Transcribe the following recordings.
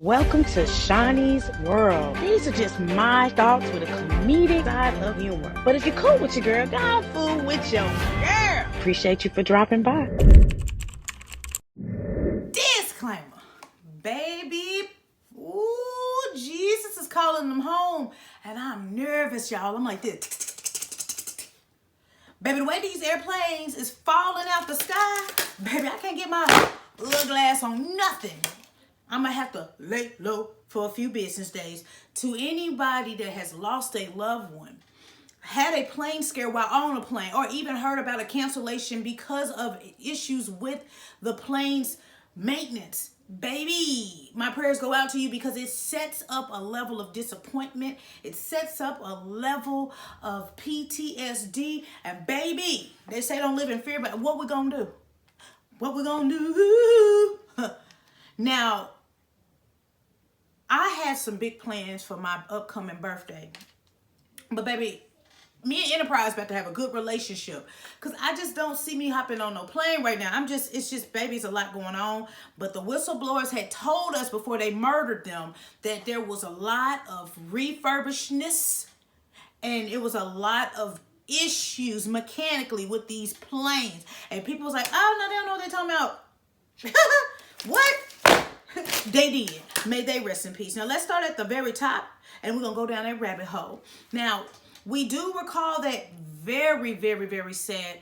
Welcome to Shaunie's World. These are just my thoughts with a comedic side of humor. But if you're cool with your girl, go fool with your girl. Appreciate you for dropping by. Disclaimer. Baby, ooh, Jesus is calling them home. And I'm nervous, y'all. I'm like this. Baby, the way these airplanes is falling out the sky, baby, I can't get my little glass on nothing. I'm going to have to lay low for a few business days. To anybody that has lost a loved one, had a plane scare while on a plane, or even heard about a cancellation because of issues with the plane's maintenance, baby, my prayers go out to you, because it sets up a level of disappointment. It sets up a level of PTSD. And baby, they say don't live in fear, but what we gonna do? What we gonna do? Now, I had some big plans for my upcoming birthday. But baby, me and Enterprise about to have a good relationship, because I just don't see me hopping on no plane right now. It's just, baby, it's a lot going on. But the whistleblowers had told us before they murdered them that there was a lot of refurbishedness, and it was a lot of issues mechanically with these planes. And people was like, oh, no, they don't know what they're talking about. What? They did. May they rest in peace. Now, let's start at the very top, and we're going to go down that rabbit hole. Now, we do recall that very, very, very sad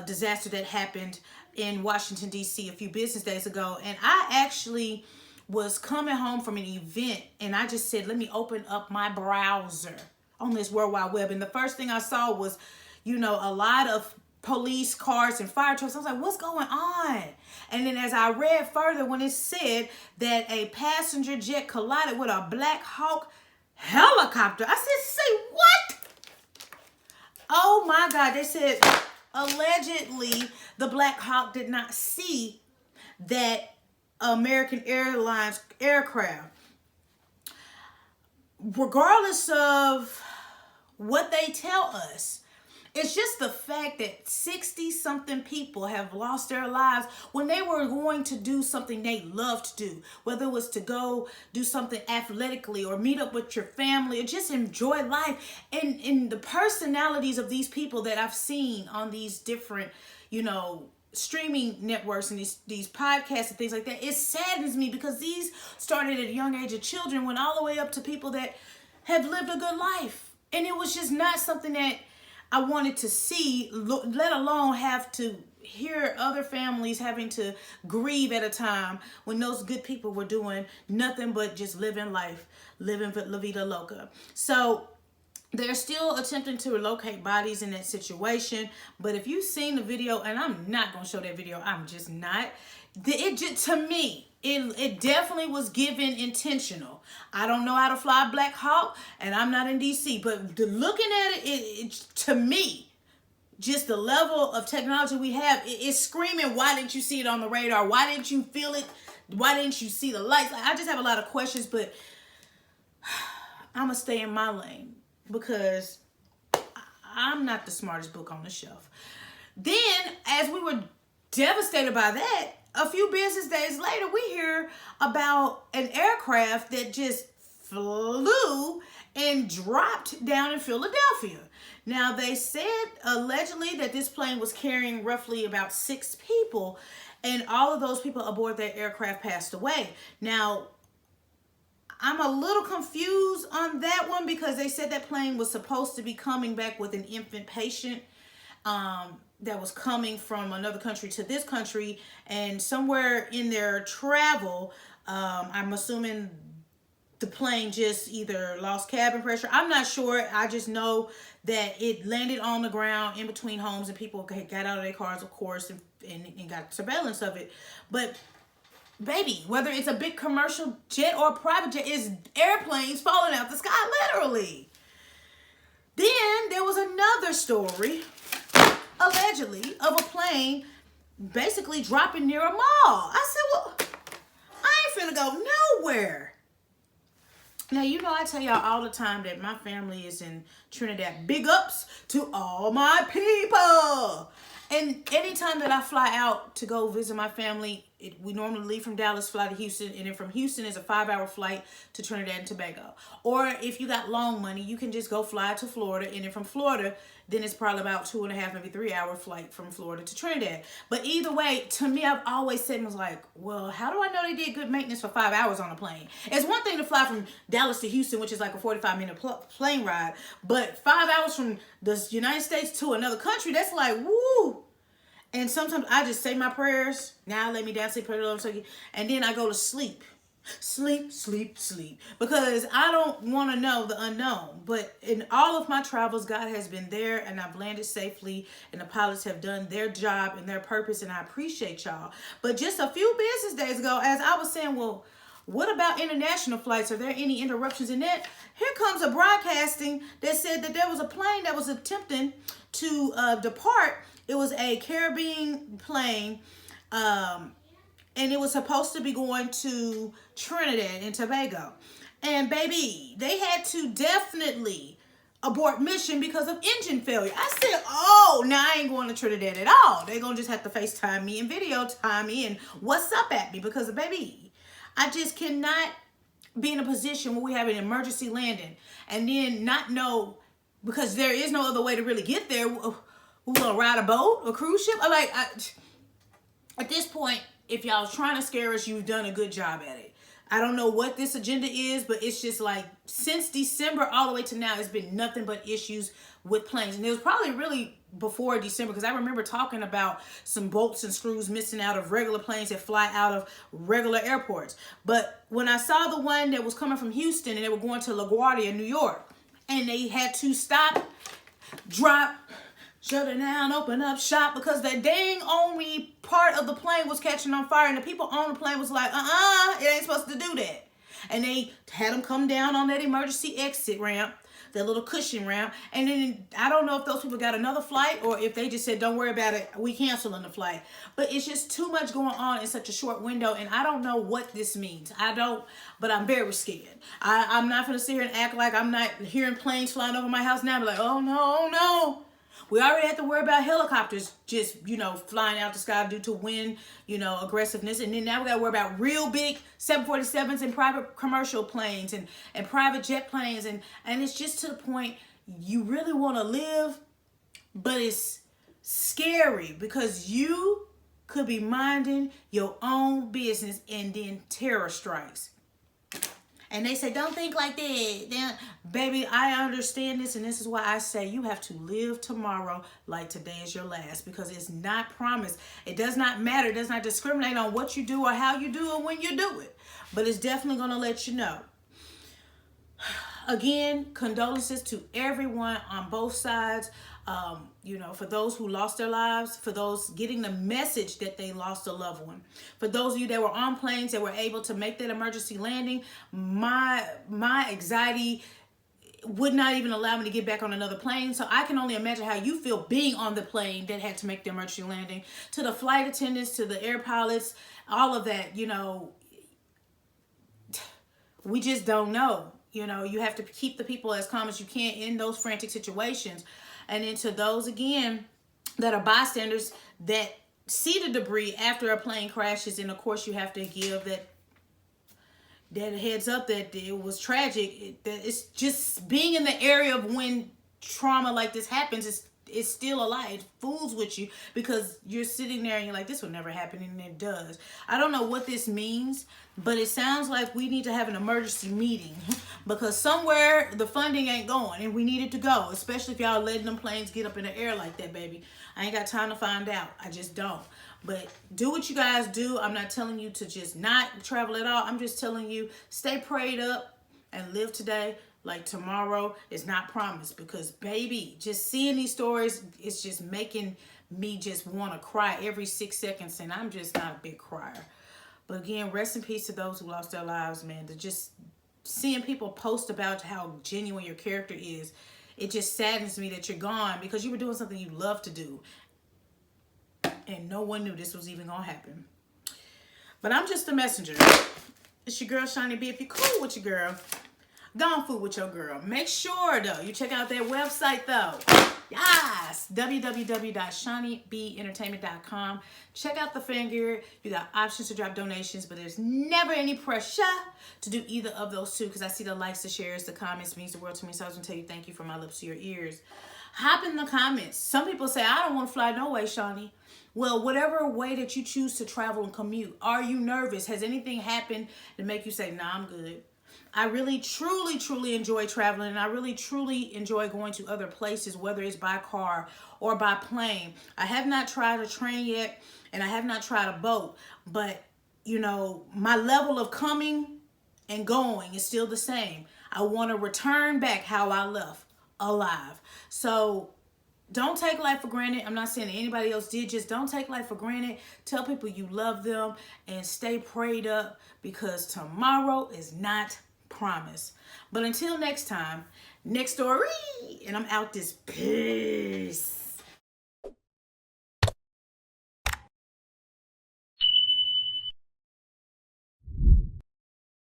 disaster that happened in Washington, D.C. a few business days ago. And I actually was coming home from an event, and I just said, let me open up my browser on this World Wide Web. And the first thing I saw was, a lot of police cars and fire trucks. I was like, what's going on? And then as I read further, when it said that a passenger jet collided with a Black Hawk helicopter, I said, say what? Oh my God. They said allegedly the Black Hawk did not see that American Airlines aircraft. Regardless of what they tell us, it's just the fact that 60-something people have lost their lives when they were going to do something they loved to do, whether it was to go do something athletically or meet up with your family or just enjoy life. And the personalities of these people that I've seen on these different, streaming networks and these podcasts and things like that, it saddens me, because these started at a young age of children, went all the way up to people that have lived a good life. And it was just not something that I wanted to see, let alone have to hear other families having to grieve at a time when those good people were doing nothing but just living life, living La Vida Loca. So they're still attempting to relocate bodies in that situation. But if you've seen the video, and I'm not going to show that video, I'm just not. To me, it definitely was given intentional. I don't know how to fly Black Hawk, and I'm not in DC, but looking at it, to me, just the level of technology we have, it's screaming, why didn't you see it on the radar? Why didn't you feel it? Why didn't you see the lights? I just have a lot of questions, but I'm going to stay in my lane, because I'm not the smartest book on the shelf. Then, as we were devastated by that, a few business days later, we hear about an aircraft that just flew and dropped down in Philadelphia. Now, they said allegedly that this plane was carrying roughly about 6 people, and all of those people aboard that aircraft passed away. Now, I'm a little confused on that one, because they said that plane was supposed to be coming back with an infant patient that was coming from another country to this country, and somewhere in their travel, I'm assuming the plane just either lost cabin pressure. I'm not sure. I just know that it landed on the ground in between homes, and people got out of their cars, of course, and got surveillance of it. But baby, whether it's a big commercial jet or a private jet, it's airplanes falling out the sky, literally. Then there was another story, allegedly, of a plane basically dropping near a mall. I said, well, I ain't finna go nowhere. Now, I tell y'all all the time that my family is in Trinidad. Big ups to all my people. And anytime that I fly out to go visit my family, we normally leave from Dallas, fly to Houston, and then from Houston is a 5-hour flight to Trinidad and Tobago. Or if you got long money, you can just go fly to Florida, and then from Florida, then it's probably about 2.5, maybe 3-hour flight from Florida to Trinidad. But either way, to me, I've always said, was like, well, how do I know they did good maintenance for 5 hours on a plane? It's one thing to fly from Dallas to Houston, which is like a 45-minute plane ride, but 5 hours from the United States to another country, that's like, woo. And sometimes I just say my prayers. Now lay me down, say prayer, Lord, and then I go to sleep. Sleep, sleep, sleep. Because I don't want to know the unknown. But in all of my travels, God has been there, and I've landed safely, and the pilots have done their job and their purpose, and I appreciate y'all. But just a few business days ago, as I was saying, well, what about international flights? Are there any interruptions in that? Here comes a broadcasting that said that there was a plane that was attempting to depart. It was a Caribbean plane, and it was supposed to be going to Trinidad and Tobago. And baby, they had to definitely abort mission because of engine failure. I said, oh, now I ain't going to Trinidad at all. They're going to just have to FaceTime me and video time me and what's up at me because, baby, I just cannot be in a position where we have an emergency landing and then not know, because there is no other way to really get there. We're going to ride a boat, a cruise ship? At this point, if y'all trying to scare us, you've done a good job at it. I don't know what this agenda is, but it's just like since December all the way to now, it's been nothing but issues with planes. And it was probably really before December, because I remember talking about some bolts and screws missing out of regular planes that fly out of regular airports. But when I saw the one that was coming from Houston and they were going to LaGuardia, New York, and they had to stop, drop, shut it down, open up shop, because the dang only part of the plane was catching on fire, and the people on the plane was like, it ain't supposed to do that. And they had them come down on that emergency exit ramp, that little cushion ramp, and then I don't know if those people got another flight or if they just said, don't worry about it, we canceling the flight. But it's just too much going on in such a short window, and I don't know what this means. But I'm very scared. I'm not going to sit here and act like I'm not hearing planes flying over my house now and be like, oh no, oh no. We already have to worry about helicopters just, flying out the sky due to wind, aggressiveness. And then now we got to worry about real big 747s and private commercial planes and private jet planes. And it's just to the point you really want to live, but it's scary because you could be minding your own business and then terror strikes. And they say, don't think like that. Baby, I understand this, and this is why I say you have to live tomorrow like today is your last, because it's not promised. It does not matter. It does not discriminate on what you do or how you do it when you do it. But it's definitely going to let you know. Again, condolences to everyone on both sides. For those who lost their lives, for those getting the message that they lost a loved one, for those of you that were on planes that were able to make that emergency landing, my anxiety would not even allow me to get back on another plane. So I can only imagine how you feel being on the plane that had to make the emergency landing. To the flight attendants, to the air pilots, all of that, we just don't know. You have to keep the people as calm as you can in those frantic situations. And then to those, again, that are bystanders that see the debris after a plane crashes, and of course you have to give that heads up that it was tragic. That it's just being in the area of when trauma like this happens, it's still a lie. It fools with you because you're sitting there and you're like, this will never happen, and it does. I don't know what this means, but it sounds like we need to have an emergency meeting because somewhere the funding ain't going, and we need it to go, especially if y'all letting them planes get up in the air like that, baby. I ain't got time to find out. I just don't. But do what you guys do. I'm not telling you to just not travel at all. I'm just telling you, stay prayed up and live today like tomorrow is not promised, because baby, just seeing these stories, it's just making me just want to cry every 6 seconds, and I'm just not a big crier. But again, rest in peace to those who lost their lives, man. To just seeing people post about how genuine your character is, it just saddens me that you're gone because you were doing something you love to do, and no one knew this was even gonna happen. But I'm just a messenger. It's your girl Shaunie B. If you're cool with your girl, Gone food with your girl. Make sure though you check out their website though. Yes, www.shauniebeentertainment.com. Check out the fan gear. You got options to drop donations, but there's never any pressure to do either of those two, because I see the likes, the shares, the comments means the world to me. So I was gonna tell you thank you from my lips to your ears. Hop in the comments. Some people say, I don't want to fly no way, Shaunie. Well, whatever way that you choose to travel and commute, are you nervous? Has anything happened to make you say, nah, I'm good? I really, truly, truly enjoy traveling, and I really, truly enjoy going to other places, whether it's by car or by plane. I have not tried a train yet, and I have not tried a boat, but, you know, my level of coming and going is still the same. I want to return back how I left, alive. So don't take life for granted. I'm not saying anybody else did. Just don't take life for granted. Tell people you love them and stay prayed up, because tomorrow is not promised. But until next time, next story, and I'm out this piece.